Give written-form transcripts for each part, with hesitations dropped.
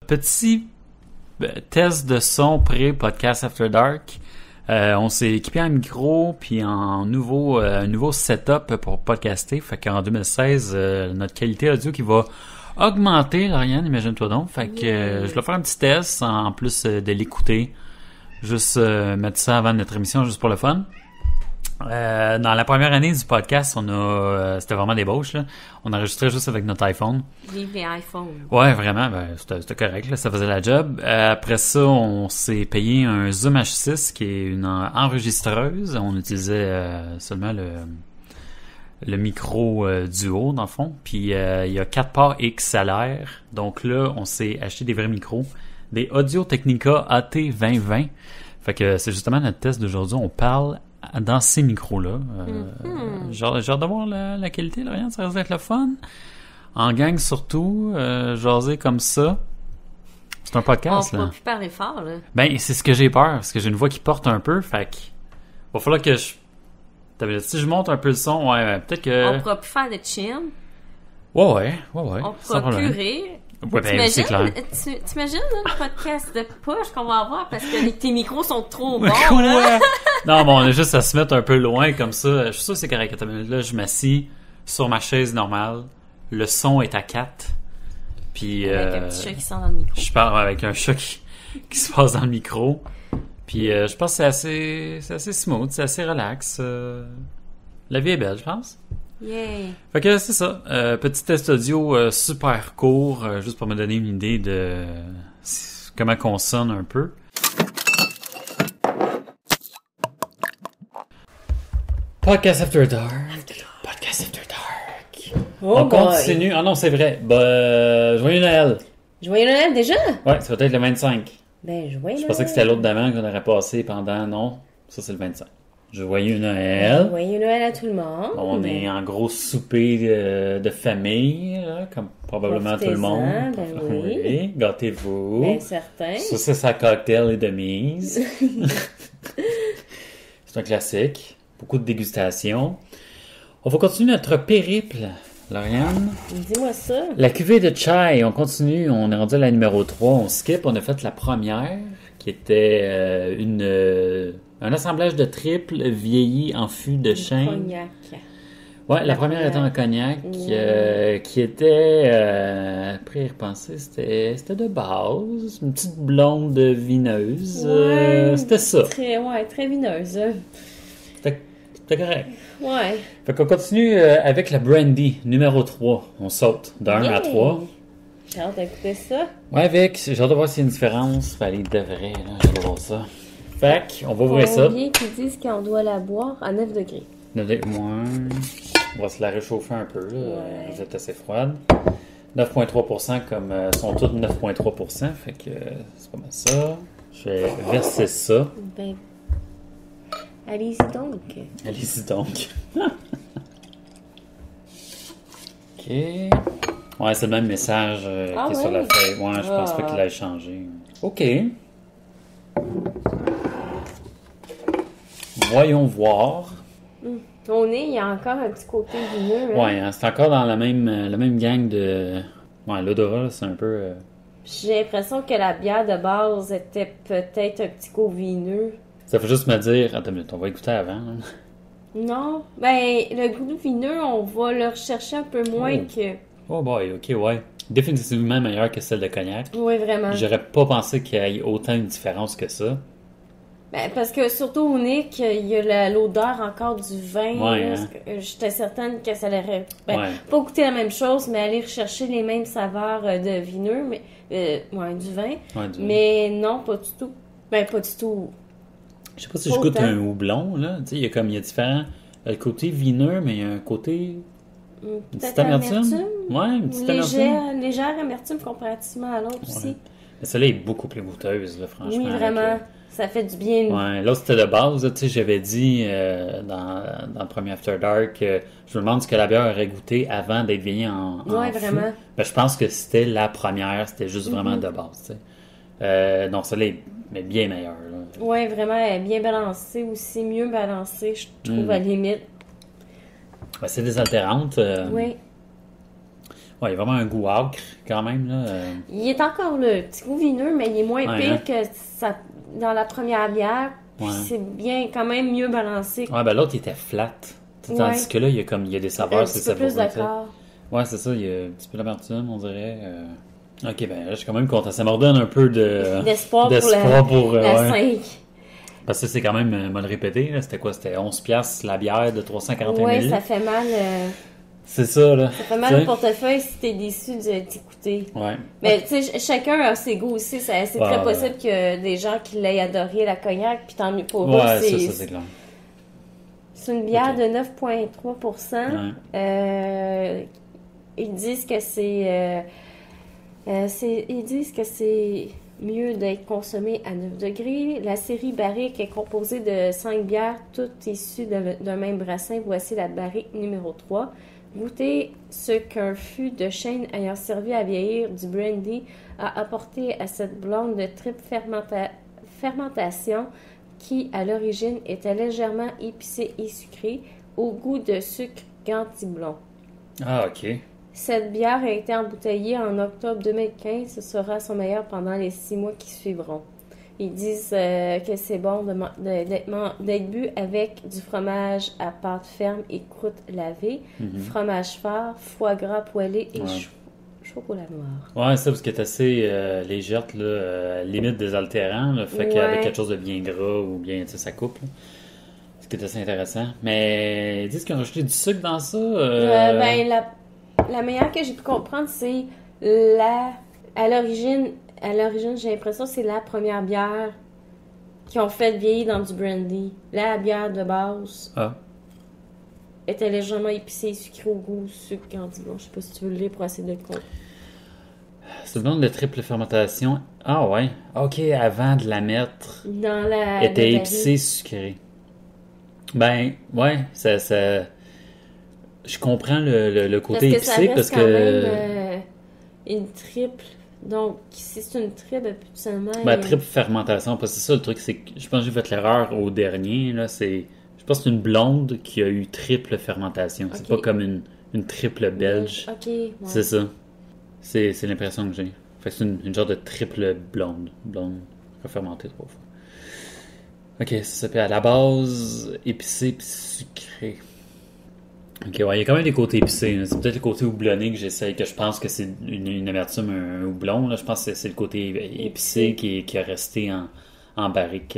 Petit test de son pré-podcast After Dark. On s'est équipé en micro puis en nouveau setup pour podcaster. Fait qu'en 2016, notre qualité audio qui va augmenter, Lauriane, imagine-toi donc. Fait que je vais faire un petit test en plus de l'écouter. Juste mettre ça avant notre émission juste pour le fun. Dans la première année du podcast, c'était vraiment débauche, là. On enregistrait juste avec notre iPhone. Vive les iPhones. Ouais, vraiment, c'était correct, là, ça faisait la job. Après ça, on s'est payé un Zoom H6 qui est une enregistreuse. On utilisait seulement le micro duo, dans le fond. Puis il y a 4 ports XLR. Donc là, on s'est acheté des vrais micros. Des Audio-Technica AT2020. Fait que c'est justement notre test d'aujourd'hui. On parle dans ces micros-là. J'ai hâte de voir la qualité, Lauriane, ça risque d'être le fun. En gang surtout, jaser comme ça. C'est un podcast, on là. On peut plus parler fort, là. Ben, c'est ce que j'ai peur, parce que j'ai une voix qui porte un peu, fait que va falloir que si je monte un peu le son, ouais, peut-être que... On pourra plus faire de chin. Ouais. On sans pourra problème. plus rire. Ouais, ben, c'est clair. T'imagines là, le podcast de push qu'on va avoir parce que tes micros sont trop bons, Ouais. là? Non, bon, on a juste à se mettre un peu loin comme ça. Je suis sûr que c'est correct. Attends, là, je m'assis sur ma chaise normale. Le son est à 4. Puis, Avec un petit chat qui sent dans le micro. je parle avec un chat qui se passe dans le micro. Puis, je pense que c'est assez smooth, c'est assez relax. La vie est belle, je pense. Yay! Fait que c'est ça. Petit test audio super court, juste pour me donner une idée de comment qu'on sonne un peu. Podcast After Dark. Podcast After Dark. Oh On boy. continue. Ah non, c'est vrai. Joyeux Noël. Joyeux Noël déjà? Ouais, ça va être le 25. Ben, joyeux Noël. Je pensais que c'était l'autre d'avant qu'on aurait passé pendant... Non, ça c'est le 25. Joyeux Noël. Joyeux Noël à tout le monde. On est en gros souper de famille, là, comme probablement tout le monde. Profitez-en, ben oui. Gâtez-vous. Ben, certain. Ça, c'est sa cocktail et de mise. C'est un classique. Beaucoup de dégustation. On va continuer notre périple, Lauriane. Dis-moi ça. La cuvée de chai, on continue. On est rendu à la numéro 3. On skip. On a fait la première, qui était un assemblage de triple vieilli en fût de chêne. Cognac. Ouais, la première était en cognac, qui était, après y repenser, c'était de base, une petite blonde vineuse, Ouais. c'était ça, Très vineuse. c'était correct. Ouais. Fait qu'on continue avec la brandy, numéro 3, on saute de 1 à Yay. 3. J'ai hâte d'écouter ça. Ouais, Vic, j'ai hâte de voir s'il y a une différence, fallait de vrai, là, j'ai hâte de voir ça. Fait qu'on va ouvrir ça. Combien qui disent qu'on doit la boire à 9 degrés? On va se la réchauffer un peu, là. Ouais. Vous êtes assez froide. 9,3% comme sont toutes 9,3%, fait que c'est pas mal ça. Je vais verser ça. Ben, allez-y donc. Allez-y donc. OK. Ouais, c'est le même message Ah qui est sur ouais? la feuille. Ouais, je pense Ah. pas qu'il ait changé. OK. Voyons voir. Au nez, il y a encore un petit côté vineux. Hein? Ouais, hein, c'est encore dans la même gang de... Ouais, l'odorat, c'est un peu... J'ai l'impression que la bière de base était peut-être un petit coup vineux. Ça fait juste me dire... Attends une minute, on va écouter avant. Hein. Non? Ben, le goût vineux, on va le rechercher un peu moins Oh. que... Oh boy, ok, ouais. Définitivement meilleur que celle de cognac. Oui, vraiment. J'aurais pas pensé qu'il y ait autant une différence que ça. Ben, parce que surtout au nez, il y a l'odeur encore du vin. Ouais, là, hein. parce que, j'étais certaine que ça aurait... Ben, Ouais. pas goûter la même chose, mais aller rechercher les mêmes saveurs de vineux, mais... ouais, du vin. Ouais, Mais non, pas du tout. Ben, pas du tout. Je sais pas si je goûte Autant. un houblon, là. Tu sais, il y a différents... Le côté vineux, mais il y a un côté... Une Peut-être petite amertume? Ouais, une petite amertume. Légère amertume comparativement à l'autre aussi. Ouais. Mais celle-là est beaucoup plus goûteuse, là, franchement. Oui, avec, vraiment. Ça fait du bien. Ouais, là c'était de base, là, tu sais, j'avais dit dans le premier After Dark, je me demande ce que la bière aurait goûté avant d'être vieillie en Ouais, fût. vraiment. Ben, je pense que c'était la première, c'était juste vraiment de base, tu sais. Donc celle-là est bien meilleure, là. Oui, vraiment, elle est bien balancée aussi, mieux balancée, je trouve, à la limite. Ben, c'est désaltérante. Oui. Ouais, il y a vraiment un goût acre, quand même, là. Il est encore là, petit goût vineux, mais il est moins Ouais, pire hein? que ça, dans la première bière. Puis Ouais. c'est bien, quand même mieux balancé. Ouais, ben l'autre, il était flat. Ouais. Tandis que là, il y a des saveurs, Un c'est petit peu plus savoureux, tu sais. d'accord. Ouais, c'est ça, il y a un petit peu d'amertume, on dirait. Ok, ben là, je suis quand même content. Ça me redonne un peu D'espoir d'espoir pour la ouais. 5. Parce que c'est quand même, mal répété, là. C'était quoi? C'était 11$ la bière de 341 Ouais, ml. ça fait mal. C'est ça, là. Ça fait mal au portefeuille si t'es déçu de t'écouter. Ouais. Mais tu sais, chacun a ses goûts aussi. C'est Ouais, très ouais. possible que des gens qui l'aient adoré la cognac, puis tant mieux pour eux. Ouais, ça, c'est clair. C'est une bière Ok. de 9,3%. Ouais. Ils disent que ils disent que c'est mieux d'être consommé à 9 degrés. La série barrique est composée de 5 bières, toutes issues d'un même brassin. Voici la barrique numéro 3. Goûtez ce qu'un fût de chêne ayant servi à vieillir du brandy a apporté à cette blonde de triple fermentation qui, à l'origine, était légèrement épicée et sucrée, au goût de sucre gantiblon. Ah, ok. Cette bière a été embouteillée en octobre 2015. Ce sera son meilleur pendant les 6 mois qui suivront. Ils disent que c'est bon d'être bu avec du fromage à pâte ferme et croûte lavée, fromage fort, foie gras poêlé et chocolat noir. Ouais, ça, parce qu'elle est assez légère, là, limite désaltérant, là, fait qu'avec quelque chose de bien gras ou bien, tu sais, ça coupe, là. Ce qui est assez intéressant. Mais ils disent qu'ils ont rajouté du sucre dans ça. Ben, la meilleure que j'ai pu comprendre, c'est à l'origine, j'ai l'impression que c'est la première bière qu'ils ont fait vieillir dans du brandy. La bière de base était légèrement épicée, sucrée au goût, sucre gantiblon. Je sais pas si tu veux le lire pour essayer de le comprendre. C'est le nom de triple fermentation. Ah ouais. Ok, avant de la mettre, Dans la était le épicée, sucrée. Ben, ouais, ça... Je comprends le côté parce que ça épicé reste parce quand même une triple. Donc, si c'est une triple, habituellement... Ben, triple fermentation, parce que c'est ça le truc, c'est que je pense que j'ai fait l'erreur au dernier, là, je pense que c'est une blonde qui a eu triple fermentation. C'est pas comme une triple belge. Ok, ouais. C'est ça. C'est l'impression que j'ai. Fait que c'est une genre de triple blonde. Blonde refermentée 3 fois. Ok, c'est ça. Puis à la base, épicé puis sucré. Ok, ouais, il y a quand même des côtés épicés. C'est peut-être le côté houblonné que je pense que c'est une amertume, un houblon. Là. Je pense que c'est le côté épicé qui a resté en barrique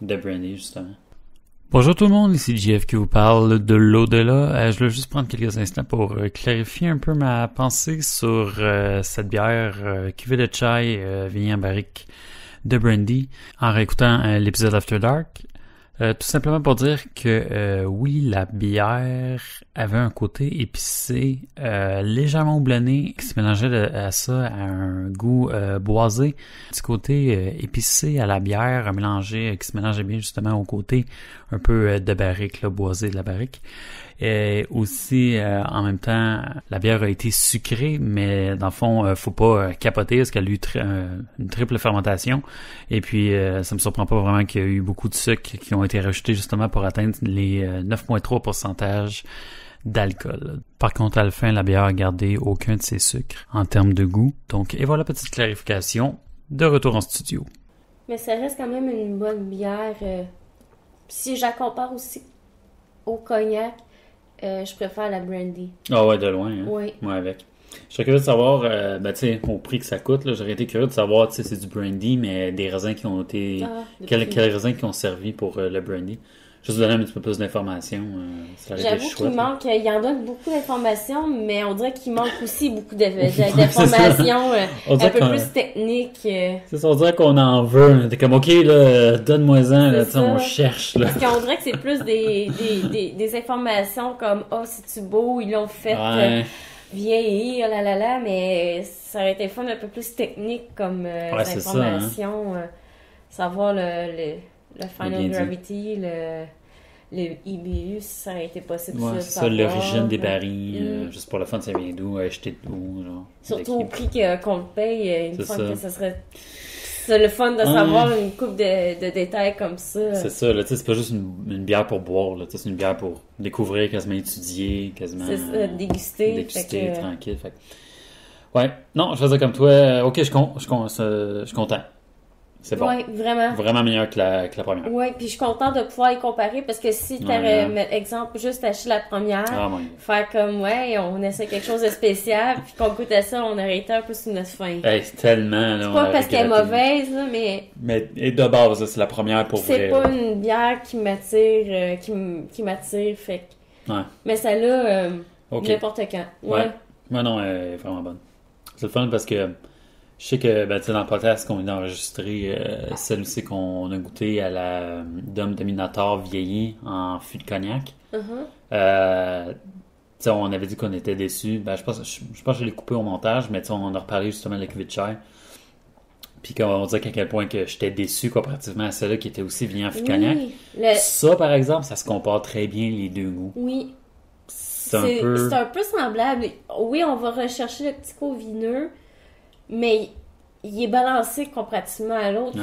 de brandy, justement. Bonjour tout le monde, ici JF qui vous parle de l'au-delà. Je voulais juste prendre quelques instants pour clarifier un peu ma pensée sur cette bière cuvée de chai vieillie en barrique de brandy en réécoutant l'épisode After Dark. Tout simplement pour dire que oui, la bière avait un côté épicé, légèrement houblonné, qui se mélangeait à ça, à un goût boisé. Petit côté épicé à la bière, mélangé, qui se mélangeait bien justement au côté un peu de barrique, là, boisé de la barrique. Et aussi, en même temps, la bière a été sucrée, mais dans le fond, faut pas capoter parce qu'elle a eu une triple fermentation. Et puis, ça me surprend pas vraiment qu'il y a eu beaucoup de sucre qui ont été rajoutés justement pour atteindre les 9,3% d'alcool. Par contre, à la fin, la bière a gardé aucun de ses sucres en termes de goût. Donc, et voilà, petite clarification. De retour en studio. Mais ça reste quand même une bonne bière. Si je la compare aussi au cognac, je préfère la brandy. Ah ouais, de loin, hein? Oui. Moi avec. Je serais curieux de savoir, ben tu sais, au prix que ça coûte, là, j'aurais été curieux de savoir, tu sais, c'est du brandy, mais des raisins qui ont été... Quels raisins qui ont servi pour le brandy? Juste donner un petit peu plus d'informations. J'avoue qu'il manque, il y en donne beaucoup d'informations, mais on dirait qu'il manque aussi beaucoup d'informations un peu plus techniques. C'est ça, on dirait qu'on en veut. T'es comme, ok, là, donne-moi-en, là, on cherche. Là. Parce qu'on dirait que c'est plus des informations comme, oh, c'est-tu beau, ils l'ont fait vieillir, mais ça aurait été fun un peu plus technique comme informations. Ça, hein. Savoir le Final Gravity, le IBU, ça aurait été possible. Ouais, c'est ça, l'origine des barils, juste pour le fun, ça vient d'où, acheter d'où, genre. Surtout au prix qu'on le paye, il me semble que ça serait c'est le fun de savoir une coupe de détails comme ça. C'est ça, là, tu sais, c'est pas juste une bière pour boire, là, tu sais, c'est une bière pour découvrir, quasiment étudier, quasiment... C'est ça, déguster. Déguster, tranquille, fait que... Ouais, non, je faisais comme toi, ok, je suis content. C'est bon. Oui, vraiment. Vraiment meilleur que la première. Oui, puis je suis contente de pouvoir les comparer parce que si t'aurais, exemple, juste acheté la première, faire comme, on essaie quelque chose de spécial, puis qu'on goûtait ça, on aurait été un peu sous notre faim. Hey, c'est tellement, là. C'est pas parce qu'elle est mauvaise, là, mais. Mais et de base, là, c'est la première pour vrai. C'est pas une bière qui m'attire, qui m'attire, fait que. Ouais. Mais celle-là, n'importe quand. Ouais. Ouais, non, elle est vraiment bonne. C'est le fun parce que. Je sais que tu sais, dans le podcast qu'on vient d'enregistrer, celle aussi qu'on a goûté à la Dom Dominator vieillie en fût de cognac. Tu sais, on avait dit qu'on était déçus. Je pense que je l'ai coupé au montage, mais on a reparlé justement de la cuvée de chai. Puis on disait à quel point que j'étais déçu comparativement à celle-là qui était aussi vieillie en fût de cognac. Ça, par exemple, ça se compare très bien les deux goûts. Oui. C'est un peu semblable. Oui, on va rechercher le petit côté vineux, mais il est balancé comparativement à l'autre.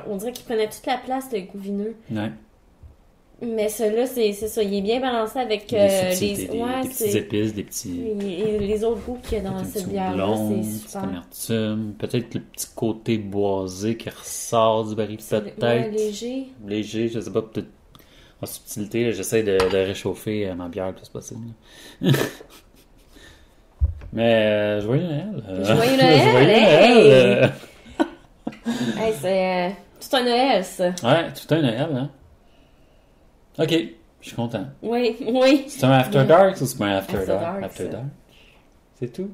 On dirait qu'il prenait toute la place, le goût vineux. Ouais. Mais celui-là, c'est ça. Il est bien balancé avec des petites épices, des petits... Et les autres goûts qu'il y a dans cette bière-là, c'est super. Amertume, peut-être le petit côté boisé qui ressort du baril, peut-être. Ouais, léger. Léger, je sais pas, peut-être en subtilité. J'essaie de réchauffer ma bière le plus possible. Mais joyeux Noël! Joyeux Noël! Hey, c'est tout un Noël, ça. Ouais, tout un Noël, hein? Ok, je suis content. Oui. C'est un After Dark ou c'est pas un After Dark? C'est tout?